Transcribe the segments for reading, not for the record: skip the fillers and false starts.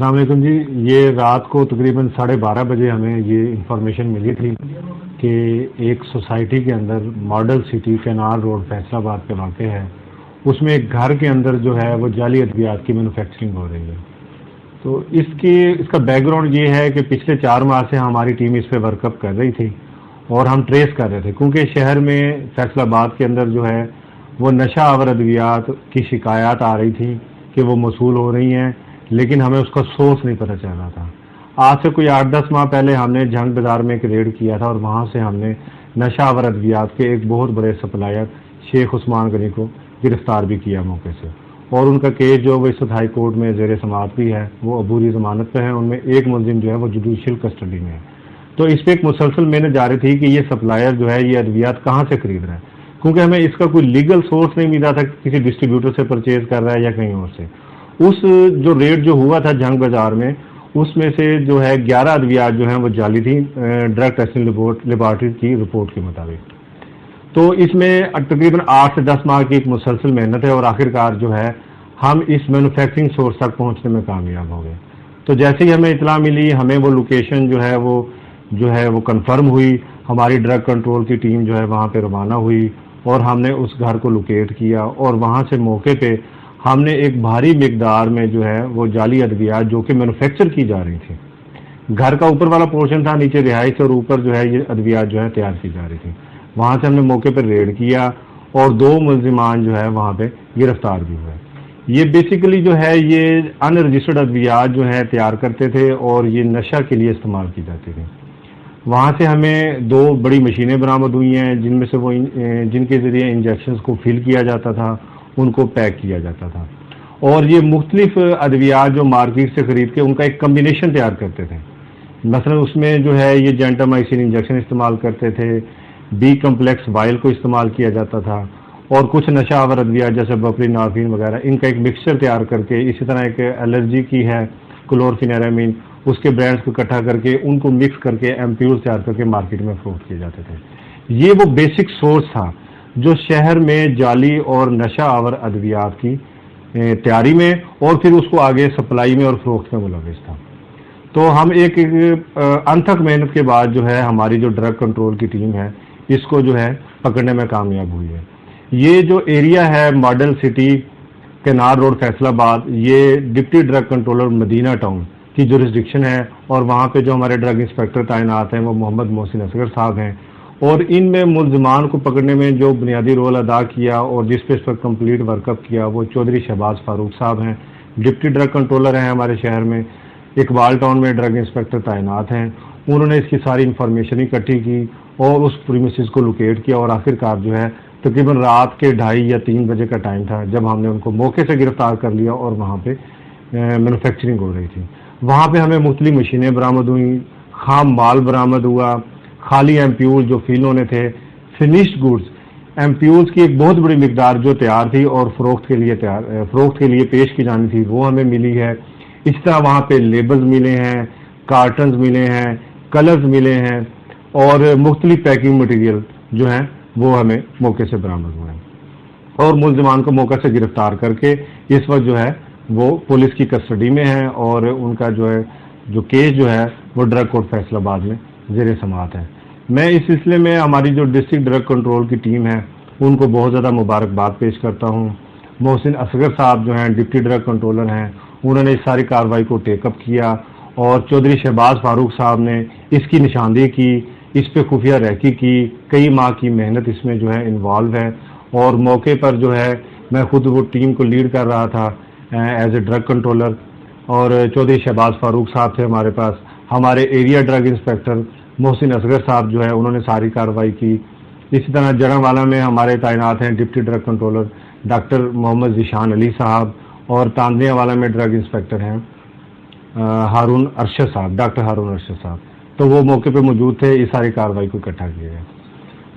السلام علیکم جی. یہ رات کو تقریباً 12:30 بجے ہمیں یہ انفارمیشن ملی تھی کہ ایک سوسائٹی کے اندر ماڈل سٹی کینار روڈ فیصل آباد پہ واقع ہے. اس میں ایک گھر کے اندر جو ہے وہ جعلی ادویات کی مینوفیکچرنگ ہو رہی ہے. تو اس کا بیک گراؤنڈ یہ ہے کہ پچھلے 4 ماہ سے ہماری ٹیم اس پہ ورک اپ کر رہی تھی اور ہم ٹریس کر رہے تھے، کیونکہ شہر میں فیصل آباد کے اندر جو ہے وہ نشہ آور ادویات کی شکایات آ رہی تھی کہ وہ موصول ہو رہی ہیں، لیکن ہمیں اس کا سورس نہیں پتہ چل رہا تھا. آج سے کوئی 8-10 ماہ پہلے ہم نے جھنگ بازار میں ایک ریڈ کیا تھا اور وہاں سے ہم نے نشہ آور ادویات کے ایک بہت بڑے سپلائر شیخ عثمان غنی کو گرفتار بھی کیا موقع سے، اور ان کا کیس جو وہ اس وقت ہائی کورٹ میں زیر سماعت بھی ہے، وہ عبوری ضمانت پہ ہے. ان میں ایک ملزم جو ہے وہ جوڈیشل کسٹڈی میں ہے. تو اس پہ ایک مسلسل محنت جاری تھی کہ یہ سپلائر جو ہے یہ ادویات کہاں سے خرید رہا ہے، کیونکہ ہمیں اس کا کوئی لیگل سورس نہیں ملا تھا کہ کسی ڈسٹریبیوٹر سے پرچیز کر رہا ہے یا کہیں اور سے. اس جو ریٹ جو ہوا تھا جنگ بازار میں، اس میں سے جو ہے 11 ادویات جو ہیں وہ جعلی تھی ڈرگ ٹیسٹنگ لیبارٹری کی رپورٹ کے مطابق. تو اس میں تقریباً 8 سے 10 ماہ کی ایک مسلسل محنت ہے اور آخرکار جو ہے ہم اس مینوفیکچرنگ سورس تک پہنچنے میں کامیاب ہو گئے. تو جیسے ہی ہمیں اطلاع ملی، ہمیں وہ لوکیشن جو ہے وہ کنفرم ہوئی. ہماری ڈرگ کنٹرول کی ٹیم جو ہے وہاں پہ روانہ ہوئی اور ہم نے اس گھر کو لوکیٹ کیا، اور وہاں سے موقع پہ ہم نے ایک بھاری مقدار میں جو ہے وہ جعلی ادویات جو کہ مینوفیکچر کی جا رہی تھی، گھر کا اوپر والا پورشن تھا، نیچے رہائش اور اوپر جو ہے یہ ادویات جو ہے تیار کی جا رہی تھی. وہاں سے ہم نے موقع پر ریڈ کیا اور 2 ملزمان جو ہے وہاں پہ گرفتار بھی ہوئے. یہ بیسیکلی جو ہے یہ ان رجسٹرڈ ادویات جو ہے تیار کرتے تھے اور یہ نشہ کے لیے استعمال کی جاتی تھی. وہاں سے ہمیں 2 بڑی مشینیں برآمد ہوئی ہیں جن میں سے جن کے ذریعے انجیکشنز کو فل کیا جاتا تھا، ان کو پیک کیا جاتا تھا. اور یہ مختلف ادویات جو مارکیٹ سے خرید کے ان کا ایک کمبینیشن تیار کرتے تھے. مثلا اس میں جو ہے یہ جینٹامائسین انجیکشن استعمال کرتے تھے، بی کمپلیکس وائل کو استعمال کیا جاتا تھا، اور کچھ نشہ آور ادویات جیسے بپرینارفین وغیرہ ان کا ایک مکسچر تیار کر کے، اسی طرح ایک الرجی کی ہے کلورفینیرامین، اس کے برانڈز کو اکٹھا کر کے ان کو مکس کر کے ایمپیولز تیار کر کے مارکیٹ میں فروخت کیے جاتے تھے. یہ وہ بیسک سورس تھا جو شہر میں جعلی اور نشہ آور ادویات کی تیاری میں اور پھر اس کو آگے سپلائی میں اور فروخت میں ملوث تھا. تو ہم ایک انتھک محنت کے بعد جو ہے ہماری جو ڈرگ کنٹرول کی ٹیم ہے اس کو جو ہے پکڑنے میں کامیاب ہوئی ہے. یہ جو ایریا ہے ماڈل سٹی کینار روڈ فیصل آباد، یہ ڈپٹی ڈرگ کنٹرولر مدینہ ٹاؤن کی جورسڈکشن ہے، اور وہاں پہ جو ہمارے ڈرگ انسپیکٹر تعینات ہیں وہ محمد محسن اصغر صاحب ہیں. اور ان میں ملزمان کو پکڑنے میں جو بنیادی رول ادا کیا اور جس پہ اس پر کمپلیٹ ورک اپ کیا وہ چودھری شہباز فاروق صاحب ہیں، ڈپٹی ڈرگ کنٹرولر ہیں ہمارے شہر میں. اقبال ٹاؤن میں ڈرگ انسپیکٹر تعینات ہیں. انہوں نے اس کی ساری انفارمیشن اکٹھی کی اور اس پریمیسز کو لوکیٹ کیا، اور آخرکار جو ہے تقریباً رات کے 2:30 یا 3 بجے کا ٹائم تھا جب ہم نے ان کو موقع سے گرفتار کر لیا، اور وہاں پہ مینوفیکچرنگ ہو رہی تھی. وہاں پہ ہمیں مختلف مشینیں برآمد ہوئیں، خام مال برآمد ہوا، خالی ایمپیول جو فیل ہونے تھے، فنشڈ گوڈز ایمپیولز کی ایک بہت بڑی مقدار جو تیار تھی اور فروخت کے لیے پیش کی جانی تھی وہ ہمیں ملی ہے. اس طرح وہاں پہ لیبلز ملے ہیں، کارٹنز ملے ہیں، کلرز ملے ہیں، اور مختلف پیکنگ مٹیریل جو ہیں وہ ہمیں موقع سے برآمد ہوئے ہیں. اور ملزمان کو موقع سے گرفتار کر کے اس وقت جو ہے وہ پولیس کی کسٹڈی میں ہیں، اور ان کا جو کیس جو ہے وہ ڈرگ کورٹ فیصل آباد میں زیر سماعت ہے. میں اس سلسلے میں ہماری جو ڈسٹرکٹ ڈرگ کنٹرول کی ٹیم ہے ان کو بہت زیادہ مبارکباد پیش کرتا ہوں. محسن اصغر صاحب جو ہیں ڈپٹی ڈرگ کنٹرولر ہیں، انہوں نے اس ساری کارروائی کو ٹیک اپ کیا، اور چودھری شہباز فاروق صاحب نے اس کی نشاندہی کی، اس پہ خفیہ ریکی کی، کئی ماہ کی محنت اس میں جو ہے انوالو ہے. اور موقع پر جو ہے میں خود وہ ٹیم کو لیڈ کر رہا تھا ایز اے ڈرگ کنٹرولر، اور چودھری شہباز فاروق صاحب تھے ہمارے پاس. ہمارے ایریا ڈرگ انسپیکٹر محسن اصغر صاحب جو ہے انہوں نے ساری کارروائی کی. اسی طرح جڑاوالا میں ہمارے تعینات ہیں ڈپٹی ڈرگ کنٹرولر ڈاکٹر محمد ذیشان علی صاحب، اور تاندیا والا میں ڈرگ انسپیکٹر ہیں ہارون ارشد صاحب، ڈاکٹر ہارون ارشد صاحب. تو وہ موقع پہ موجود تھے، اس ساری کارروائی کو اکٹھا کیا گیا.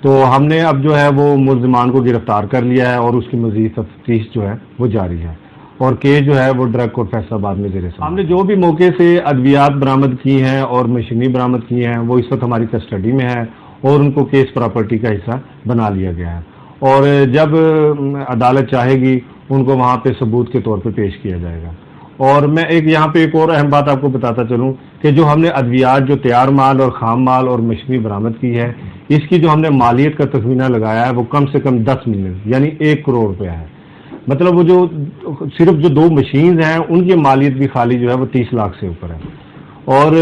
تو ہم نے اب جو ہے وہ ملزمان کو گرفتار کر لیا ہے، اور اس کی مزید تفتیش جو ہے وہ جاری ہے، اور کیس جو ہے وہ ڈرگ کورٹ فیصل آباد میں زیر سماعت. ہم نے جو بھی موقع سے ادویات برآمد کی ہیں اور مشینری برآمد کی ہیں وہ اس وقت ہماری کسٹڈی میں ہے، اور ان کو کیس پراپرٹی کا حصہ بنا لیا گیا ہے، اور جب عدالت چاہے گی ان کو وہاں پہ ثبوت کے طور پہ پیش کیا جائے گا. اور میں یہاں پہ ایک اور اہم بات آپ کو بتاتا چلوں کہ جو ہم نے ادویات جو تیار مال اور خام مال اور مشینری برآمد کی ہے، اس کی جو ہم نے مالیت کا تخمینہ لگایا ہے وہ کم سے کم 10 ملین یعنی 1 کروڑ روپیہ ہے. مطلب وہ جو صرف جو 2 مشینز ہیں ان کی مالیت بھی خالی جو ہے وہ 30 لاکھ سے اوپر ہے. اور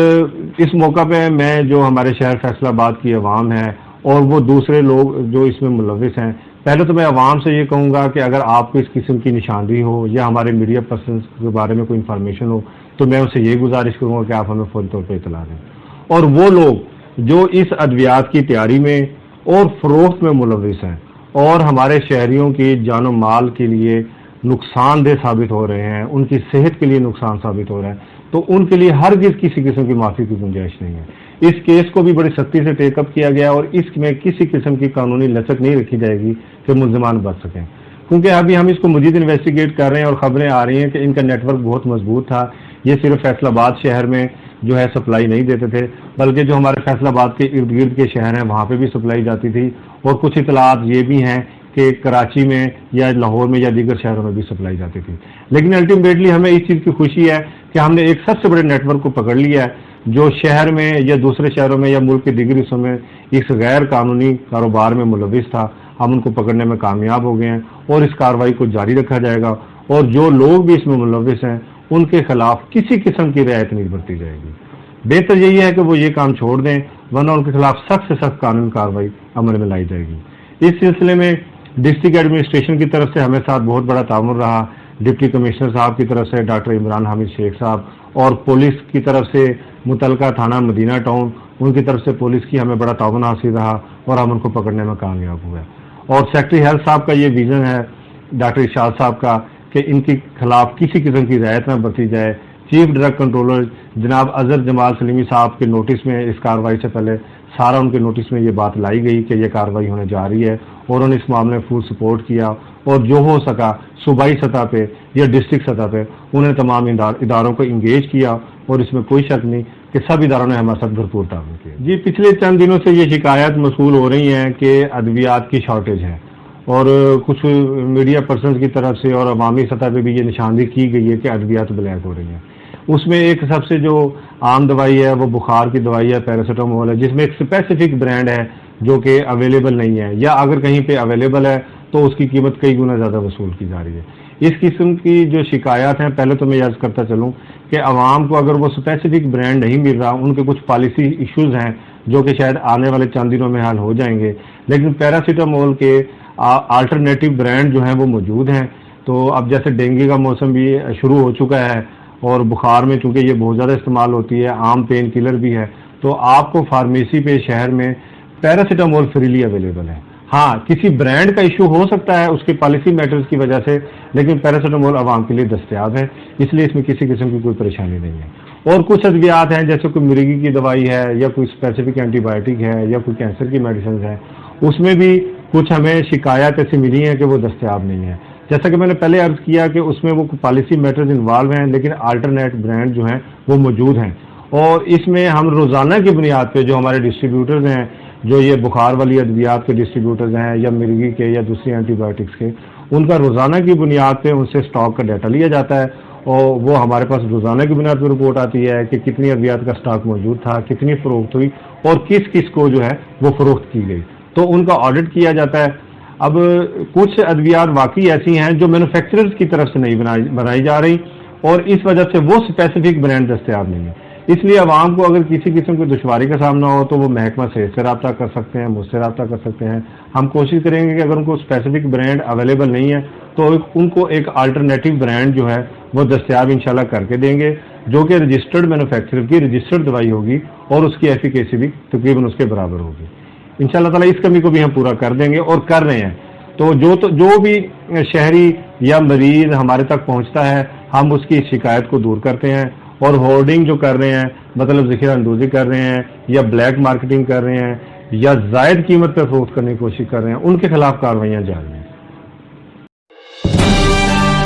اس موقع پہ میں جو ہمارے شہر فیصل آباد کی عوام ہے اور وہ دوسرے لوگ جو اس میں ملوث ہیں، پہلے تو میں عوام سے یہ کہوں گا کہ اگر آپ کو اس قسم کی نشاندہی ہو یا ہمارے میڈیا پرسنز کے بارے میں کوئی انفارمیشن ہو تو میں ان سے یہ گزارش کروں گا کہ آپ ہمیں فوری طور پہ اطلاع دیں. اور وہ لوگ جو اس ادویات کی تیاری میں اور فروخت میں ملوث ہیں اور ہمارے شہریوں کی جان و مال کے لیے نقصان دہ ثابت ہو رہے ہیں، ان کی صحت کے لیے نقصان ثابت ہو رہا ہے، تو ان کے لیے ہرگز کسی قسم کی معافی کی گنجائش نہیں ہے. اس کیس کو بھی بڑی سختی سے ٹیک اپ کیا گیا اور اس میں کسی قسم کی قانونی لچک نہیں رکھی جائے گی کہ ملزمان بچ سکیں، کیونکہ ابھی ہم اس کو مزید انویسٹیگیٹ کر رہے ہیں اور خبریں آ رہی ہیں کہ ان کا نیٹ ورک بہت مضبوط تھا. یہ صرف فیصل آباد شہر میں جو ہے سپلائی نہیں دیتے تھے، بلکہ جو ہمارے فیصل آباد کے ارد گرد کے شہر ہیں وہاں پہ بھی سپلائی جاتی تھی، اور کچھ اطلاعات یہ بھی ہیں کہ کراچی میں یا لاہور میں یا دیگر شہروں میں بھی سپلائی جاتی تھی. لیکن الٹیمیٹلی ہمیں اس چیز کی خوشی ہے کہ ہم نے ایک سب سے بڑے نیٹ ورک کو پکڑ لیا ہے جو شہر میں یا دوسرے شہروں میں یا ملک کے دیگر حصوں میں اس غیر قانونی کاروبار میں ملوث تھا. ہم ان کو پکڑنے میں کامیاب ہو گئے ہیں اور اس کارروائی کو جاری رکھا جائے گا، اور جو لوگ بھی اس میں ملوث ہیں ان کے خلاف کسی قسم کی رعایت نہیں برتی جائے گی. بہتر یہی ہے کہ وہ یہ کام چھوڑ دیں، ورنہ ان کے خلاف سخت سے سخت قانون کارروائی عمل میں لائی جائے گی. اس سلسلے میں ڈسٹرکٹ ایڈمنسٹریشن کی طرف سے ہمیں ساتھ بہت بڑا تعاون رہا. ڈپٹی کمشنر صاحب کی طرف سے ڈاکٹر عمران حامد شیخ صاحب، اور پولیس کی طرف سے متعلقہ تھانہ مدینہ ٹاؤن، ان کی طرف سے پولیس کی ہمیں بڑا تعاون حاصل رہا اور ہم ان کو پکڑنے میں کامیاب ہوئے. اور سیکٹری ہیلتھ صاحب کا یہ ویژن ہے ڈاکٹر ارشاد صاحب کا کہ ان کے خلاف کسی قسم کی رعایت نہ برتی جائے. چیف ڈرگ کنٹرولر جناب اظہر جمال سلیمی صاحب کے نوٹس میں اس کارروائی سے پہلے سارا ان کے نوٹس میں یہ بات لائی گئی کہ یہ کارروائی ہونے جا رہی ہے، اور انہوں نے اس معاملے میں فل سپورٹ کیا، اور جو ہو سکا صوبائی سطح پہ یا ڈسٹرکٹ سطح پہ انہوں نے تمام اداروں کو انگیج کیا، اور اس میں کوئی شک نہیں کہ سب اداروں نے ہمارے ساتھ بھرپور تعاون کیا. جی پچھلے چند دنوں سے یہ شکایات موصول ہو رہی ہیں کہ ادویات کی شارٹیج ہے، اور کچھ میڈیا پرسنز کی طرف سے اور عوامی سطح پہ بھی یہ نشاندہی کی گئی ہے کہ ادویات بلیک ہو رہی ہیں. اس میں ایک سب سے جو عام دوائی ہے وہ بخار کی دوائی ہے، پیراسیٹامول ہے، جس میں ایک اسپیسیفک برانڈ ہے جو کہ اویلیبل نہیں ہے، یا اگر کہیں پہ اویلیبل ہے تو اس کی قیمت کئی گنا زیادہ وصول کی جا رہی ہے. اس قسم کی جو شکایات ہیں، پہلے تو میں عرض کرتا چلوں کہ عوام کو اگر وہ اسپیسیفک برانڈ نہیں مل رہا، ان کے کچھ پالیسی ایشوز ہیں جو کہ شاید آنے والے چند دنوں میں حل ہو جائیں گے، لیکن پیراسیٹامول کے آلٹرنیٹیو برانڈ جو ہیں وہ موجود ہیں. تو اب جیسے ڈینگی کا موسم بھی شروع ہو چکا ہے، اور بخار میں چونکہ یہ بہت زیادہ استعمال ہوتی ہے، عام پین کلر بھی ہے، تو آپ کو فارمیسی پہ شہر میں پیراسیٹامول فریلی اویلیبل ہے. ہاں کسی برانڈ کا ایشو ہو سکتا ہے اس کے پالیسی میٹرز کی وجہ سے، لیکن پیراسیٹامول عوام کے لیے دستیاب ہے، اس لیے اس میں کسی قسم کی کوئی پریشانی نہیں ہے. اور کچھ ادویات ہیں جیسے کوئی مرغی کی دوائی ہے، یا کوئی اسپیسیفک اینٹی بایوٹک ہے، یا کوئی کینسر کی میڈیسنز ہیں، اس میں بھی کچھ ہمیں شکایات ایسی ملی ہیں کہ وہ دستیاب نہیں ہے. جیسا کہ میں نے پہلے عرض کیا کہ اس میں وہ پالیسی میٹرز انوالو ہیں، لیکن آلٹرنیٹ برانڈ جو ہیں وہ موجود ہیں. اور اس میں ہم روزانہ کی بنیاد پہ جو ہمارے ڈسٹریبیوٹرز ہیں، جو یہ بخار والی ادویات کے ڈسٹریبیوٹرز ہیں یا مرغی کے یا دوسری اینٹی بایوٹکس کے، ان کا روزانہ کی بنیاد پہ ان سے اسٹاک کا ڈیٹا لیا جاتا ہے، اور وہ ہمارے پاس روزانہ کی بنیاد پہ رپورٹ آتی ہے کہ کتنی ادویات کا اسٹاک موجود تھا، کتنی فروخت ہوئی، اور کس کس کو جو ہے وہ فروخت کی گئی، تو ان کا آڈٹ کیا جاتا ہے. اب کچھ ادویات واقعی ایسی ہیں جو مینوفیکچررز کی طرف سے نہیں بنائی جا رہی، اور اس وجہ سے وہ اسپیسیفک برانڈ دستیاب نہیں ہے. اس لیے عوام کو اگر کسی قسم کی دشواری کا سامنا ہو تو وہ محکمہ صحت سے رابطہ کر سکتے ہیں، مجھ سے رابطہ کر سکتے ہیں. ہم کوشش کریں گے کہ اگر ان کو اسپیسیفک برانڈ اویلیبل نہیں ہے تو ان کو ایک آلٹرنیٹیو برانڈ جو ہے وہ دستیاب انشاءاللہ کر کے دیں گے، جو کہ رجسٹرڈ مینوفیکچرر کی رجسٹرڈ دوائی ہوگی، اور اس کی ایفیکیسی بھی تقریباً اس کے برابر ہوگی. انشاءاللہ تعالیٰ اس کمی کو بھی ہم پورا کر دیں گے اور کر رہے ہیں. تو جو بھی شہری یا مریض ہمارے تک پہنچتا ہے ہم اس کی شکایت کو دور کرتے ہیں، اور ہورڈنگ جو کر رہے ہیں، مطلب ذخیرہ اندوزی کر رہے ہیں یا بلیک مارکیٹنگ کر رہے ہیں یا زائد قیمت پہ فروخت کرنے کی کوشش کر رہے ہیں، ان کے خلاف کاروائیاں جاری ہیں.